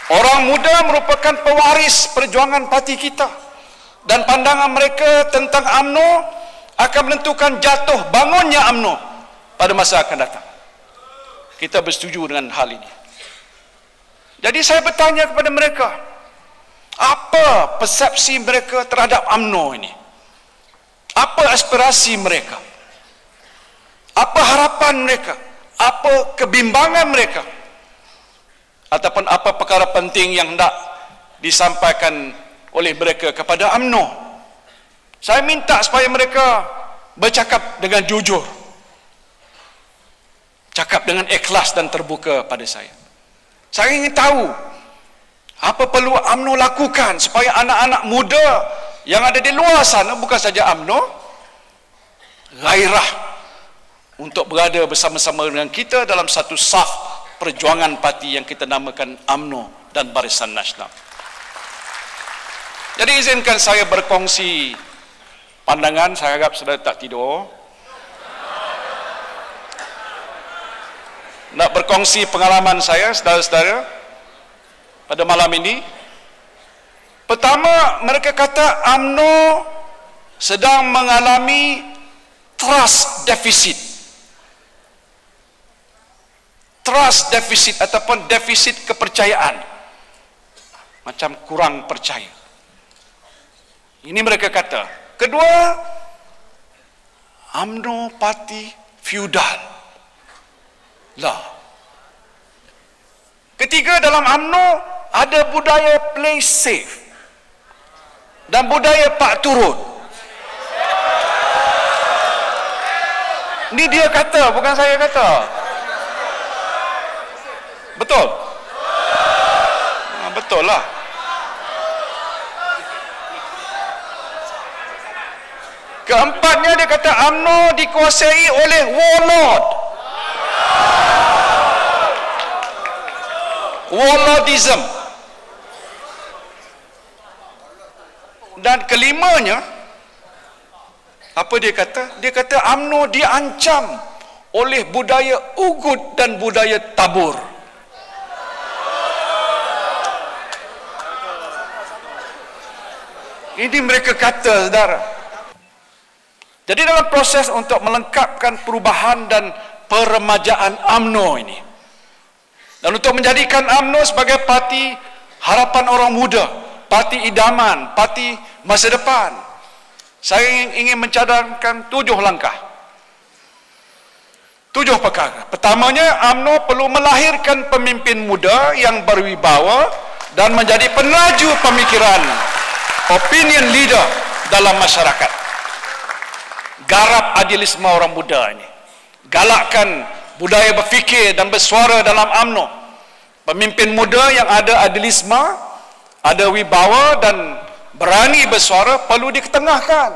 Orang muda merupakan pewaris perjuangan parti kita, dan pandangan mereka tentang UMNO akan menentukan jatuh bangunnya UMNO pada masa akan datang. Kita bersetuju dengan hal ini. Jadi saya bertanya kepada mereka, apa persepsi mereka terhadap UMNO ini? Apa aspirasi mereka? Apa harapan mereka? Apa kebimbangan mereka? Ataupun apa perkara penting yang hendak disampaikan oleh mereka kepada UMNO? Saya minta supaya mereka bercakap dengan jujur, cakap dengan ikhlas dan terbuka pada saya. Saya ingin tahu apa perlu UMNO lakukan supaya anak-anak muda yang ada di luar sana, bukan saja UMNO, gairah untuk berada bersama-sama dengan kita dalam satu saf perjuangan parti yang kita namakan UMNO dan Barisan Nasional. Jadi izinkan saya berkongsi pandangan. Saya harap saudara tak tidur. Nak berkongsi pengalaman saya, saudara-saudara, pada malam ini. Pertama, mereka kata UMNO sedang mengalami trust deficit. Trust deficit ataupun defisit kepercayaan. Macam kurang percaya. Ini mereka kata. Kedua, UMNO parti feudal. Lah. Ketiga, dalam UMNO ada budaya play safe dan budaya pak turun. Ini dia kata, bukan saya kata. Betul? Betul lah. Keempatnya dia kata UMNO dikuasai oleh warlord. Warlordism. Dan kelimanya, apa dia kata? Dia kata UMNO diancam oleh budaya ugut dan budaya tabur. Ini mereka kata, saudara. Jadi dalam proses untuk melengkapkan perubahan dan peremajaan UMNO ini, dan untuk menjadikan UMNO sebagai parti harapan orang muda, parti idaman, parti masa depan, saya ingin mencadangkan 7 langkah. 7 perkara. Pertamanya, UMNO perlu melahirkan pemimpin muda yang berwibawa dan menjadi penlaju pemikiran, opinion leader dalam masyarakat. Garap adilisme orang muda ini. Galakkan budaya berfikir dan bersuara dalam UMNO. Pemimpin muda yang ada adilisme, ada wibawa dan berani bersuara perlu diketengahkan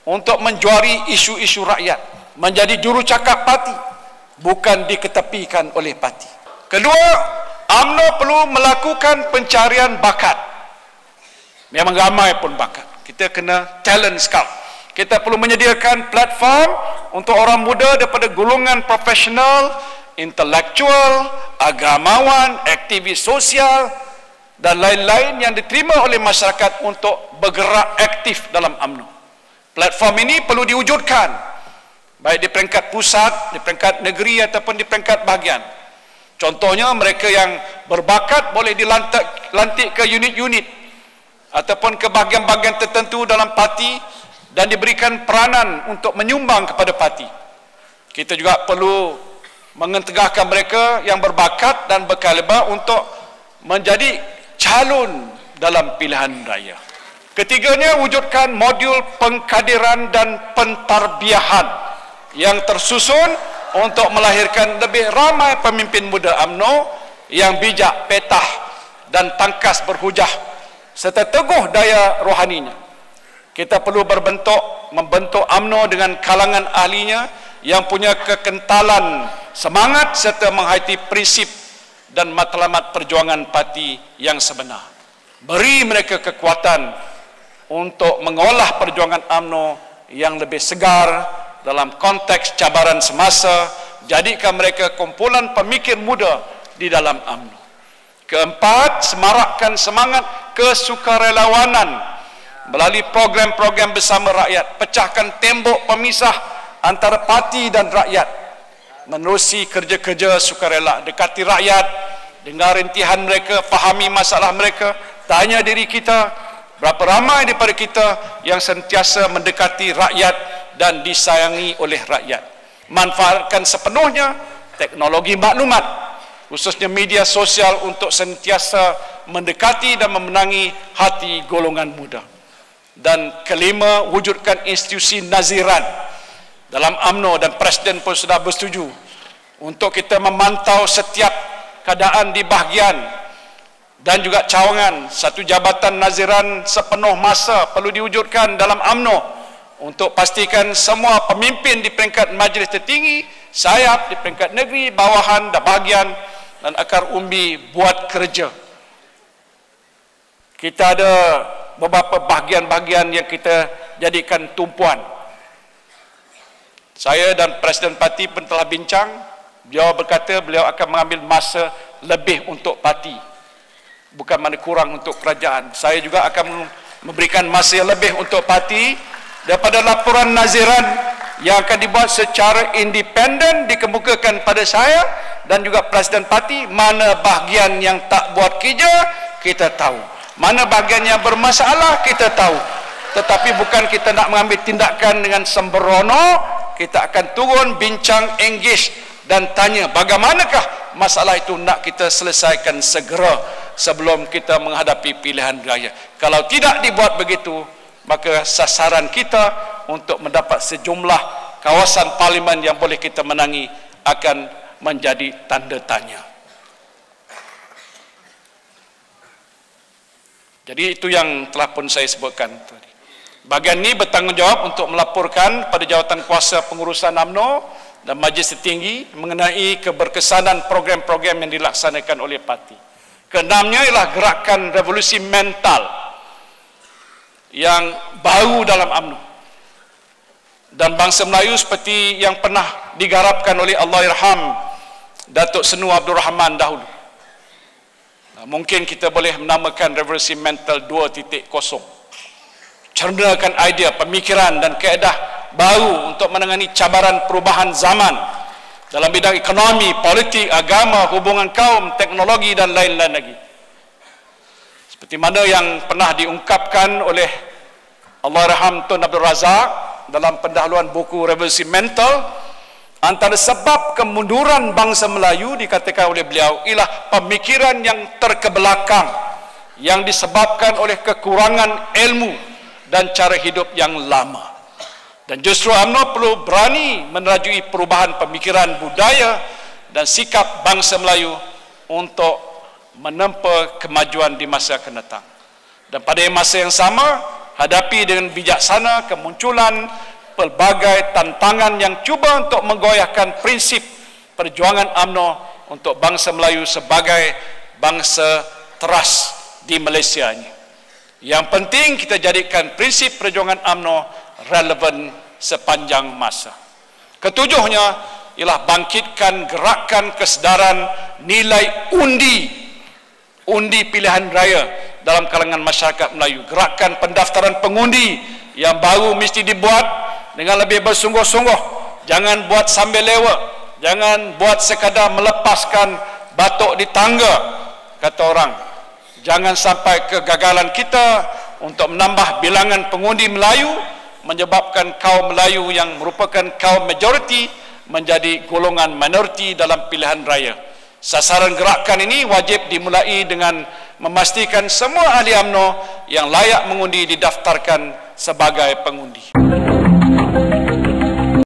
untuk menjuari isu-isu rakyat, menjadi jurucakap parti, bukan diketepikan oleh parti. Kedua, UMNO perlu melakukan pencarian bakat. Memang ramai pun bakat. Kita kena talent scout. Kita perlu menyediakan platform untuk orang muda daripada golongan profesional, intelektual, agamawan, aktivis sosial dan lain-lain yang diterima oleh masyarakat untuk bergerak aktif dalam UMNO. Platform ini perlu diwujudkan baik di peringkat pusat, di peringkat negeri ataupun di peringkat bahagian. Contohnya, mereka yang berbakat boleh dilantik ke unit-unit ataupun ke bahagian-bahagian tertentu dalam parti dan diberikan peranan untuk menyumbang kepada parti. Kita juga perlu mengetegahkan mereka yang berbakat dan berkaliber untuk menjadi calon dalam pilihan raya. Ketiganya, wujudkan modul pengkaderan dan pentarbiahan yang tersusun untuk melahirkan lebih ramai pemimpin muda UMNO yang bijak, petah dan tangkas berhujah serta teguh daya rohaninya. Kita perlu membentuk UMNO dengan kalangan ahlinya yang punya kekentalan semangat serta menghayati prinsip dan matlamat perjuangan parti yang sebenar. Beri mereka kekuatan untuk mengolah perjuangan UMNO yang lebih segar dalam konteks cabaran semasa. Jadikan mereka kumpulan pemikir muda di dalam UMNO. Keempat, semarakkan semangat kesukarelawanan melalui program-program bersama rakyat, pecahkan tembok pemisah antara parti dan rakyat, menerusi kerja-kerja sukarela, dekati rakyat, dengar rintihan mereka, fahami masalah mereka, tanya diri kita, berapa ramai daripada kita yang sentiasa mendekati rakyat dan disayangi oleh rakyat. Manfaatkan sepenuhnya teknologi maklumat, khususnya media sosial, untuk sentiasa mendekati dan memenangi hati golongan muda. Dan kelima, wujudkan institusi naziran dalam UMNO, dan Presiden pun sudah bersetuju untuk kita memantau setiap keadaan di bahagian dan juga cawangan. Satu jabatan naziran sepenuh masa perlu diwujudkan dalam UMNO untuk pastikan semua pemimpin di peringkat majlis tertinggi, sayap di peringkat negeri, bawahan dan bahagian dan akar umbi buat kerja. Kita ada beberapa bahagian-bahagian yang kita jadikan tumpuan. Saya dan Presiden Parti pun telah bincang. Beliau berkata beliau akan mengambil masa lebih untuk parti, bukan mana kurang untuk kerajaan. Saya juga akan memberikan masa yang lebih untuk parti. Daripada laporan naziran yang akan dibuat secara independen dikemukakan pada saya dan juga Presiden Parti, mana bahagian yang tak buat kerja kita tahu, mana bahagian yang bermasalah kita tahu. Tetapi bukan kita nak mengambil tindakan dengan sembrono. Kita akan turun, bincang, engage dan tanya bagaimanakah masalah itu nak kita selesaikan segera sebelum kita menghadapi pilihan raya. Kalau tidak dibuat begitu, maka sasaran kita untuk mendapat sejumlah kawasan parlimen yang boleh kita menangi akan menjadi tanda tanya. Jadi itu yang telah pun saya sebutkan tadi. Bahagian ini bertanggungjawab untuk melaporkan pada jawatan kuasa pengurusan UMNO dan Majlis Tertinggi mengenai keberkesanan program-program yang dilaksanakan oleh parti. Keenamnya ialah gerakan revolusi mental yang baru dalam UMNO dan bangsa Melayu seperti yang pernah digarapkan oleh Allahyarham Datuk Senu Abdul Rahman dahulu. Mungkin kita boleh menamakan revolusi mental 2.0. Cernakan idea, pemikiran dan kaedah baru untuk menangani cabaran perubahan zaman dalam bidang ekonomi, politik, agama, hubungan kaum, teknologi dan lain-lain lagi. Seperti mana yang pernah diungkapkan oleh Allahyarham Tun Abdul Razak dalam pendahuluan buku Revolusi Mental, antara sebab kemunduran bangsa Melayu dikatakan oleh beliau ialah pemikiran yang terkebelakang yang disebabkan oleh kekurangan ilmu dan cara hidup yang lama. Dan justru UMNO perlu berani menerajui perubahan pemikiran, budaya dan sikap bangsa Melayu untuk menempa kemajuan di masa akan datang. Dan pada masa yang sama, hadapi dengan bijaksana kemunculan pelbagai tantangan yang cuba untuk menggoyahkan prinsip perjuangan UMNO untuk bangsa Melayu sebagai bangsa teras di Malaysia ini. Yang penting kita jadikan prinsip perjuangan UMNO relevan sepanjang masa. Ketujuhnya ialah bangkitkan gerakan kesedaran nilai undi pilihan raya dalam kalangan masyarakat Melayu. Gerakan pendaftaran pengundi yang baru mesti dibuat dengan lebih bersungguh-sungguh. Jangan buat sambil lewat, jangan buat sekadar melepaskan batuk di tangga, kata orang. Jangan sampai kegagalan kita untuk menambah bilangan pengundi Melayu menyebabkan kaum Melayu yang merupakan kaum majoriti menjadi golongan minoriti dalam pilihan raya. Sasaran gerakan ini wajib dimulai dengan memastikan semua ahli UMNO yang layak mengundi didaftarkan sebagai pengundi.